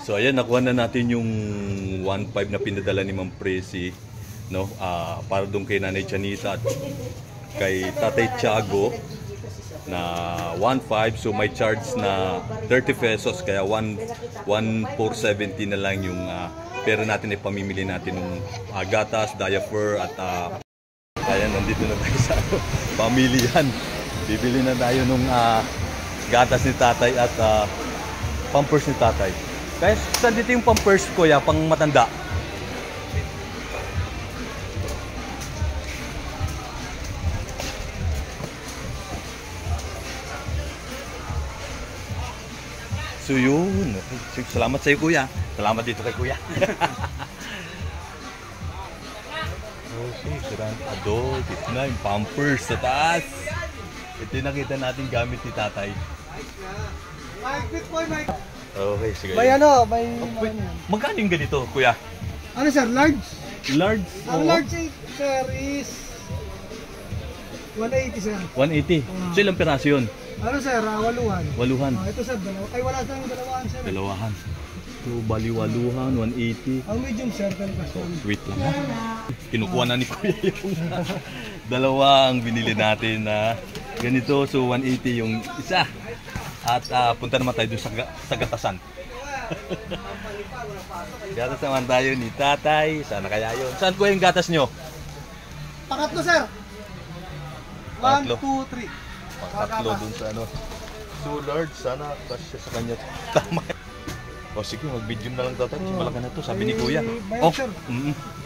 So ayan, nakuha na natin yung 1.5 na pinadala ni Ma'am Presi, no? Para doon kay Nanay Janita at kay Tatay Tiago na 1.5. So may charge na 30 pesos, kaya 1,470 na lang yung pera natin ay pamimili natin ng gatas, diaper at ayan, nandito na tayo sa pamilihan. Bibili na tayo nung gatas ni tatay at pampers ni tatay. Kaya saan dito yung pampers, kuya, pang matanda? So yun. Salamat sa iyo, kuya. Salamat dito kay kuya. Okay, sarang adult. Ito na yung pampers sa taas. Ito yung nakita natin gamit ni tatay. Okay, sige. May ano, Magkano yung ganito, kuya? ano sir, large? Large? Ang large sir is 180 sir. 180. So ilang piraso yun? Ano sir, waluhan. Waluhan. Ito sir, dalawa. Ay wala tayong dalawahan sir. Dalawahan. So bali waluhan, 180. Ang medium sir, kasi. Wait lang ha. Kinukuha na ni kuya yung dalawa ang binili natin na ganito. So 180 yung isa. At punta naman tayo dun sa gatasan. Gatas naman tayo ni tatay. Sana kaya yun. Saan ko yung gatas nyo? Pangatlo sir. 1, Pangatlo. 2, 3. Pangatlo dun sa ano. So Lord, sana kasya sa kanya. Tama. O sige, mag-video na lang tatay. Kasi malaki na to, sabi ni kuya. Bayad, sir.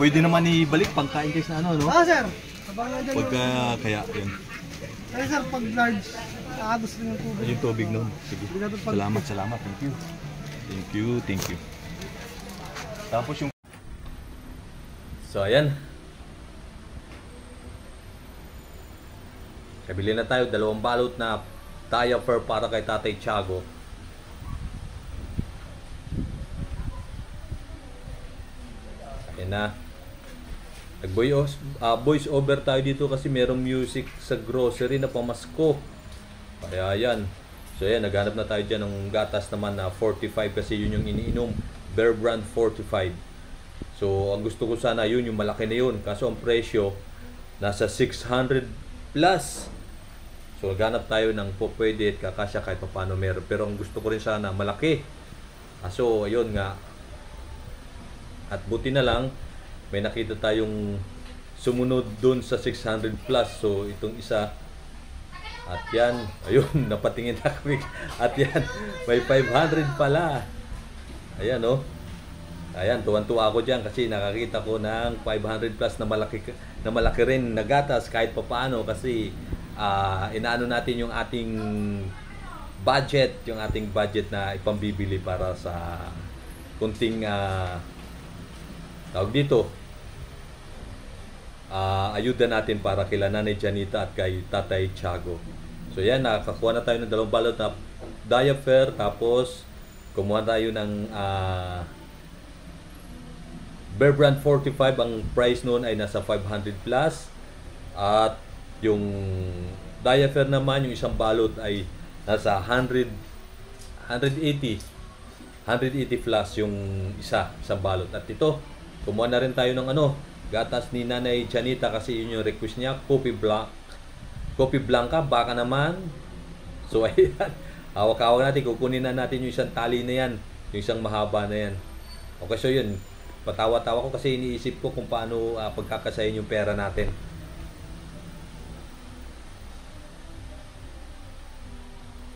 Pwede naman ibalik pangkain guys na ano, no? Sir. Sabayan dyan Pagka kaya yun. Ay sir, pag large, aagos rin yung tubig. Yung tubig nun. Sige. Salamat. Thank you. Thank you. Tapos yung... So, ayan. Kabili na tayo. 2 balot na diaper para kay Tatay Tiago. Ayan na. Voice over tayo dito kasi merong music sa grocery na pamasko. Kaya yan. So yan, naghanap na tayo dyan ng gatas naman na 45 kasi yun yung iniinom. Bear Brand 45. So ang gusto ko sana yun, yung malaki na yun. Kaso ang presyo, nasa 600 plus. So naghanap tayo ng pwede at kakasya kahit pa paano meron. Pero ang gusto ko rin sana malaki. Kaso ayun nga. At buti na lang, may nakita tayong sumunod dun sa 600 plus. So itong isa. At yan, ayun, napatingin na kami. At yan, may 500 pala. Ayan, oh. Ayan, tuwan-tuwa ako dyan kasi nakakita ko ng 500 plus na malaki rin na gatas kahit pa paano kasi inaano natin yung ating budget na ipambibili para sa kunting tawag dito. Ayuda natin para kila Nanay Janita at kay Tatay Tiago. So yan, nakakuha na tayo ng 2 balot na diaper, tapos kumuha tayo ng Bear Brand 45. Ang price noon ay nasa 500 plus. At yung diaper naman, yung isang balot ay nasa 180 plus yung isang balot. At ito, kumuha na rin tayo ng gatas ni Nanay Janita kasi yun yung request niya, Coffee Blanca, baka naman. So ayan, hawak-hawak natin, kukunin na natin yung isang tali na yan, yung isang mahaba na yan. Okay, so yun, patawa-tawa ko kasi iniisip ko kung paano pagkakasayin yung pera natin.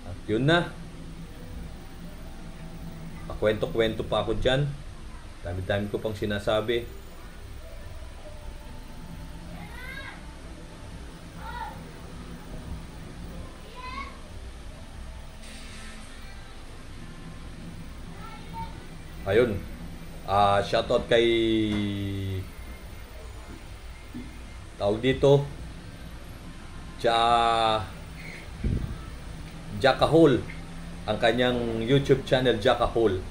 At yun na. Pakwento-kwento pa ako dyan. Dami-dami ko pang sinasabi. Ayun. Shoutout kay tawag dito Jackahole, ang kanyang YouTube channel Jackahole.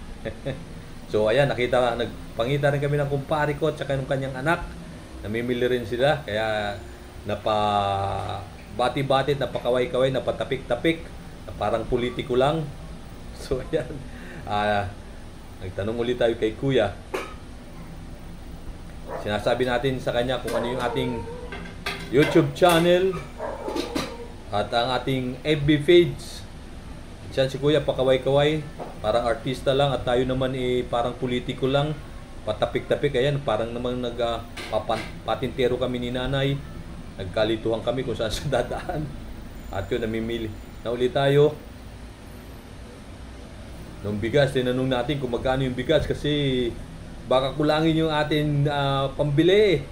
So ayan, nagpangita rin kami ng kumpare ko at saka ng kanyang anak. Namimili rin sila kaya bati-bati, napakaway-kaway, napatapik-tapik, na parang politiko lang. So ayan, Nagtanong ulit tayo kay Kuya. Sinasabi natin sa kanya kung ano yung ating YouTube channel at ang ating FB page. Diyan si Kuya pakaway-kaway, parang artista lang at tayo naman parang politiko lang, patapik-tapik. Ayan, parang naman patintero kami ni nanay. Nagkalituhan kami kung saan sa dadaan. At yun, namimili na ulit tayo. Nung bigas, tinanong natin kung magkano yung bigas kasi baka kulangin yung atin pambili.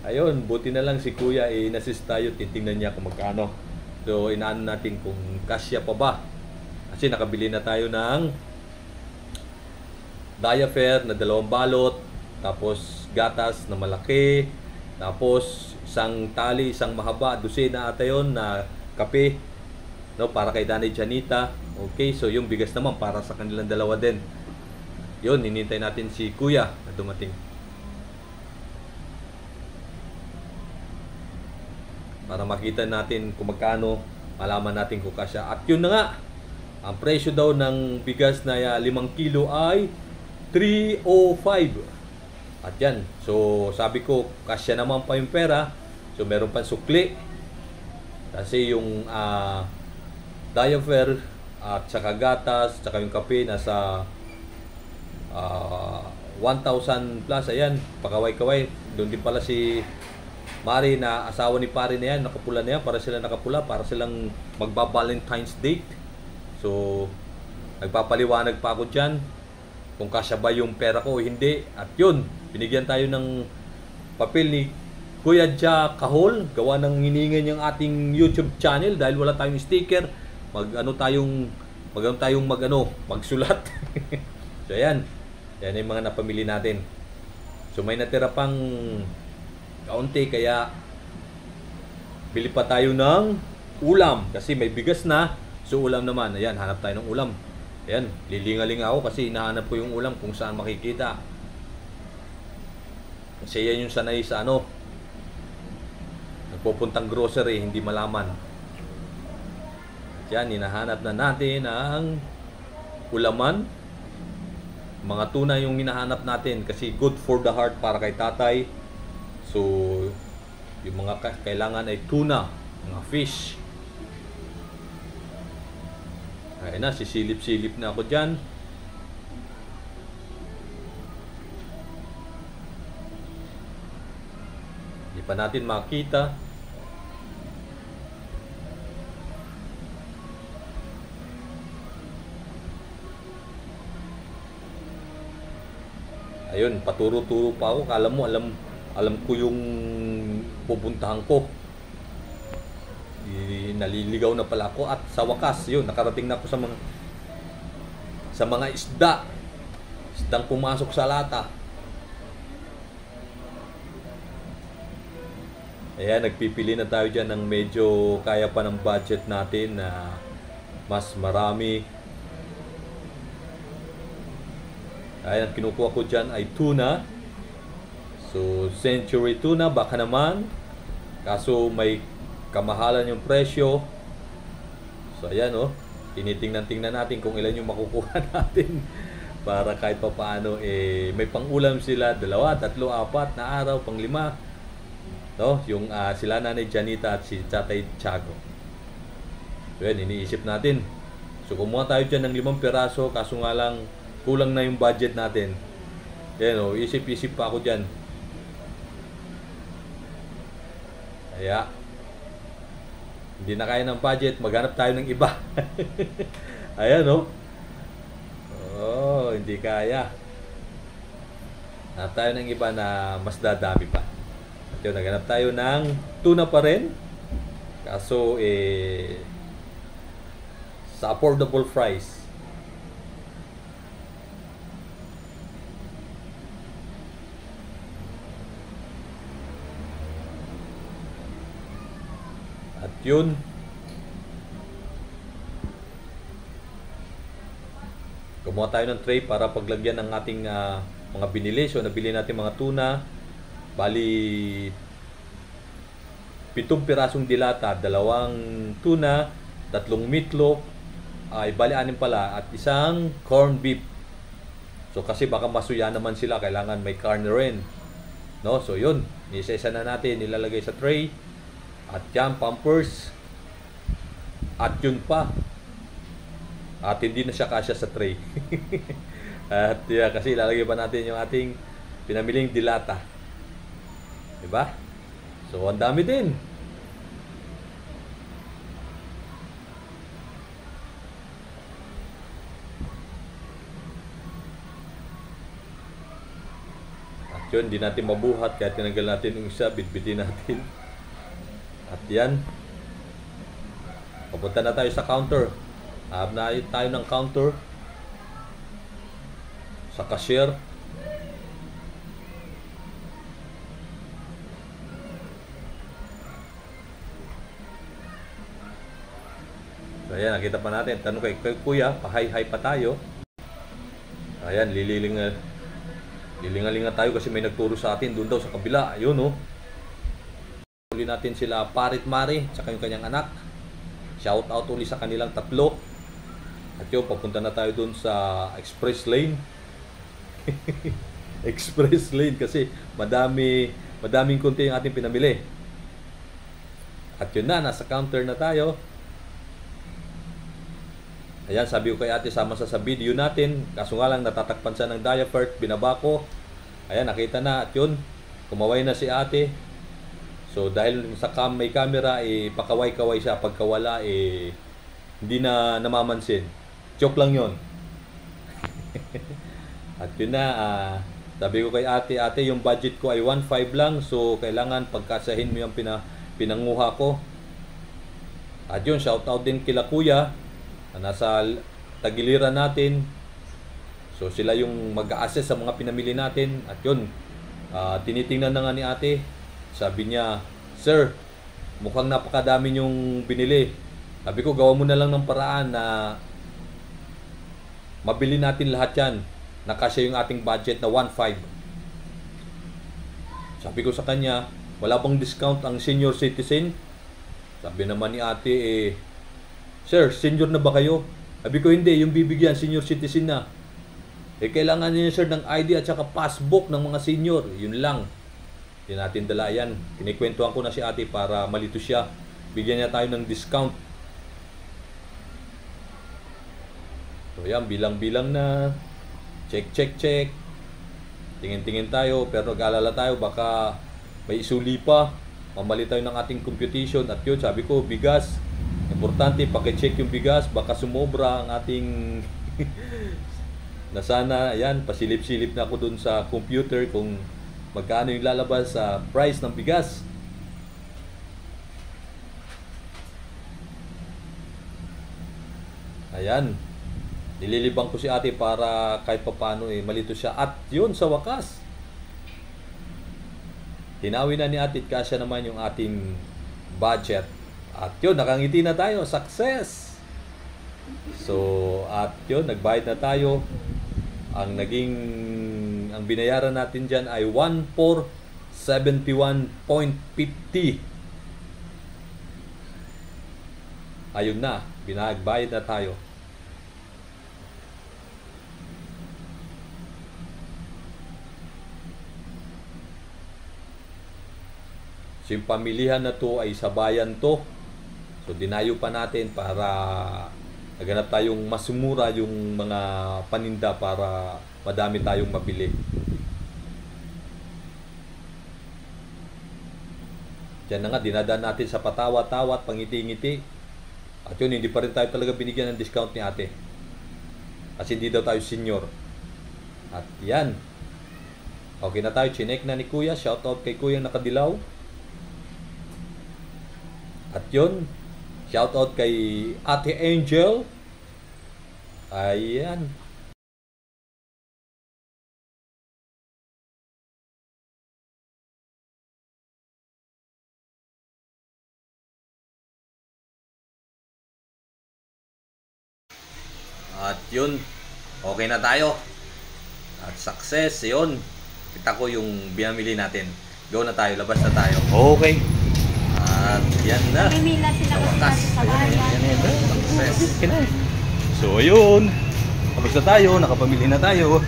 Ayun, buti na lang si Kuya inassist tayo, titingnan niya kung magkano. So, inaano natin kung kasya pa ba. Kasi nakabili na tayo ng diaper na 2 balot, tapos gatas na malaki, tapos isang tali, isang mahaba, 12 na ata yun na kape, no, para kay Danay Janita. Okay, so yung bigas naman para sa kanilang dalawa din. Yun, hinintay natin si Kuya na dumating. Para makita natin kung magkano, malaman natin kung kasya. At yun na nga, ang presyo daw ng bigas na 5 kilo ay 305. At yan, so sabi ko, kasya naman pa yung pera. So meron pa sukli. Kasi yung diaper at saka gatas, saka yung kape nasa 1,000 plus. Ayan, pakaway-kaway. Doon din pala si Mari na asawa ni pare na yan, nakapula na yan, para sila nakapula, para silang magba-Valentine's date. So, nagpapaliwanag pa ako dyan kung kasya ba yung pera ko o hindi. At yun, binigyan tayo ng papel ni Kuya Ja Kahol, gawa ng hiningan yung ating YouTube channel dahil wala tayong sticker. Magsulat. So ayan, yan yung mga napamili natin. So may natira pang kaunti, kaya bili pa tayo ng ulam kasi may bigas na. So ulam naman, ayan, hanap tayo ng ulam. Ayan, lilingaling ako kasi hinahanap ko yung ulam kung saan makikita. Kasi yan yung sanay sa nagpupuntang grocery, hindi malaman. Yan, hinahanap na natin ang ulaman. Mga tuna yung hinahanap natin kasi good for the heart para kay tatay. So, yung mga kailangan ay tuna, mga fish. Ayun na, sisilip-silip na ako dyan. Hindi pa natin makita. Ayun, paturo-turo pa ako. Kala mo, alam ko yung pupuntahan ko. Naliligaw na pala ako. At sa wakas, yun, nakarating na ako sa mga isda. Isdang pumasok sa lata. Ayan, nagpipili na tayo dyan ng medyo kaya pa ng budget natin na mas marami. Ayan, kinukuha ko dyan ay tuna. So, century tuna, baka naman. Kaso may kamahalan yung presyo. So, ayan tinitingnan natin kung ilan yung makukuha natin. Para kahit pa paano, may pang-ulam sila, 2, 3, 4 na araw, pang 5. No? Yung sila Nanay Janita at si Tatay Tiago. So, yan, iniisip natin. So, kumuha tayo dyan ng 5 piraso, kaso nga lang, kulang na yung budget natin. Yan isip-isip pa ako dyan. Kaya, hindi na kaya ng budget, maghanap tayo ng iba. Ayan hindi kaya. Hanap tayo ng iba na mas dadami pa. At yun, naghanap tayo ng tuna pa rin. Kaso, sa affordable price. At yun, gumawa tayo ng tray para paglagyan ng ating mga binili. So, nabili natin mga tuna. Bali, 7 pirasong dilata, 2 tuna, 3 meatloaf, bali 6 pala, at isang corned beef. So kasi baka masuya naman sila, kailangan may karne rin. No? So yun, isa-isa na natin nilalagay sa tray. At yan, Pampers. At yun pa. At hindi na siya kasya sa tray. At yeah, kasi ilalagay pa natin yung ating pinamiling dilata. Diba? So ang dami din. Yun, hindi natin mabuhat kahit tinanggal natin yung isa, bitbitin natin. At yan, papunta na tayo sa counter. Hanap na tayo ng counter sa cashier. So ayan, nakita pa natin. Tanong kay kuya, pahay-hay pa tayo. Ayan, lilingalinga tayo kasi may nagturo sa atin doon daw sa kabila. Ayun, oh. Uli natin sila Parit Mari, tsaka yung kanyang anak. Shout out uli sa kanilang tatlo. At yun, papunta na tayo doon sa Express Lane. Express Lane kasi madaming konti yung ating pinamili. At yun na, nasa counter na tayo. Ayan, sabi ko kay ate, sama sa video natin. Kaso nga lang, natatakpan siya ng diaper, binaba ko. Ayan, nakita na. At yun, kumaway na si ate. So, dahil sa may camera, pakaway-kaway siya. Pagkawala, hindi na namamansin. Joke lang yun. At yun na, sabi ko kay ate, ate, yung budget ko ay 1.5 lang. So, kailangan pagkasahin mo yung pinanguha ko. At yun, shout out din kila kuya. Nasa tagiliran natin. So sila yung mag-a-assess sa mga pinamili natin. At yun, tinitingnan na nga ni ate. Sabi niya, sir, mukhang napakadami yung binili. Sabi ko, gawa mo na lang ng paraan na mabili natin lahat yan. Nakasya yung ating budget na 1.5. Sabi ko sa kanya, wala bang discount ang senior citizen? Sabi naman ni ate, sir, senior na ba kayo? Sabi ko, hindi. Yung bibigyan, senior citizen na. Kailangan niya, sir, ng ID at saka passbook ng mga senior. Yun lang. Hindi natin dala yan. Kinikwentuhan ko na si ate para malito siya. Bigyan niya tayo ng discount. So, yan. Bilang-bilang na. Check. Tingin-tingin tayo. Pero nag-alala tayo. Baka may isuli pa. Mamali tayo ng ating computation. At yun, sabi ko, bigas. Importante, paki-check yung bigas, baka sumobra ang ating na sana, ayan, pasilip-silip na ako dun sa computer kung magkano yung lalabas sa price ng bigas. Ayan, nililibang ko si ate para kahit paano malito siya. At yun, sa wakas, hinawi na ni ate, kasya naman yung ating budget. At yun, nakangiti na tayo. Success! So, at yun, nagbayad na tayo. Ang binayaran natin dyan ay 1,471.50. Ayun na, binagbayad na tayo. So, yung pamilihan na to ay sa bayan to. So, dinayo pa natin para naganap tayong mas mura yung mga paninda para madami tayong mabili. Diyan na nga, dinadaan natin sa patawa-tawa at pangiti-ngiti. At yun, hindi pa rin tayo talaga binigyan ng discount ni ate. Kasi hindi daw tayo senior. At yan. Okay na tayo, chinek na ni kuya. Shoutout kay kuya nakadilaw. At yun, shoutout kay Ate Angel. Ayan. At yun, okay na tayo. At success, yun. Kita ko yung binamili natin. Go na tayo, labas na tayo. Okay. At yan na. Pimila sila kasi sa bayan. So ayun, tapos na tayo, nakapamili na tayo.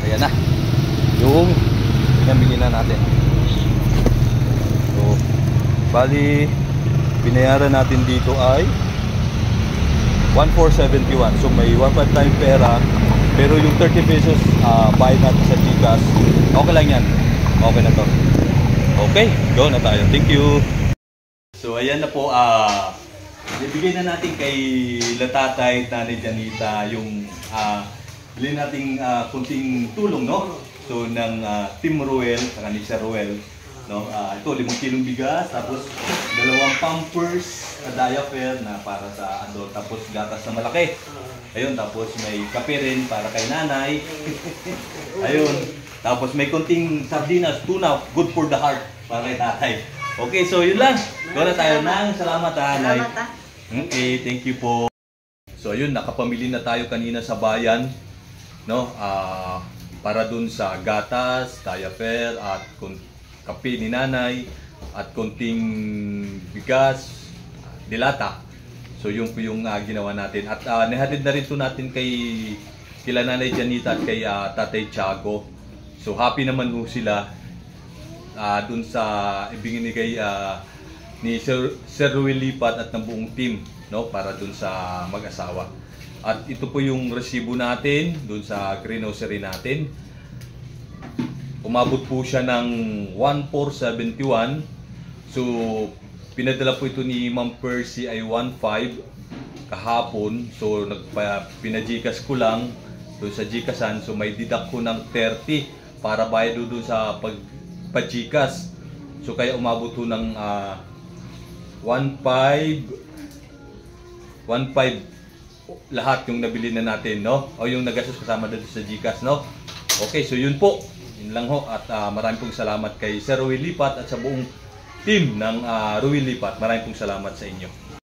ayan na. Yung nabili na natin. So, bali, binayaran natin dito ay 1,471. So, may 1.5 tayong pera. Pero yung 30 pesos bayad natin sa Gcash, okay lang yan. Okay na to. Okay, go na tayo. Thank you. So, ayan na po. Ibigay na natin kay Latatay, Nanay Janita, yung bilhin nating kunting tulong, no? So, ng Team Ruel, saka ni Sir Ruel, no? Ito, 5 kilong bigas, tapos 2 pampers, diaper na para sa adult, tapos gatas na malaki. Ayun, tapos may kape rin para kay nanay. Ayun, tapos may kunting sardinas, tuna, good for the heart, para kay tatay. Okay, so yun lang. Doon na tayo ng salamat, nanay. Okay, thank you po. So ayun, nakapamili na tayo kanina sa bayan, no? Para dun sa gatas, diaper, at kape ni nanay, at konting bigas, dilata. So yun po yung ginawa natin. At nihatid na rin to natin kila Nanay Janita at kay Tatay Tiago. So happy naman po sila dun sa ibinigay ni Sir Ruel Lipat at ng buong team, no, para dun sa mag-asawa. At ito po yung resibo natin dun sa greengrocery natin. Umabot po siya ng 1,471. So pinadala po ito ni Ma'am Percy ay 1,500 kahapon. So pina-Gcash ko lang doon sa Gcashan. So may deduct ko ng 30 para bayad doon sa pag-Gcash. So kaya umabot po ng 1,500 lahat yung nabili na natin, no? O yung nagastos kasama dito sa Gcash, no? Okay, so yun po. Yun lang ho. At maraming pong salamat kay Sir Ruel Lipat at sa buong team ng Ruel Lipat. Maraming pong salamat sa inyo.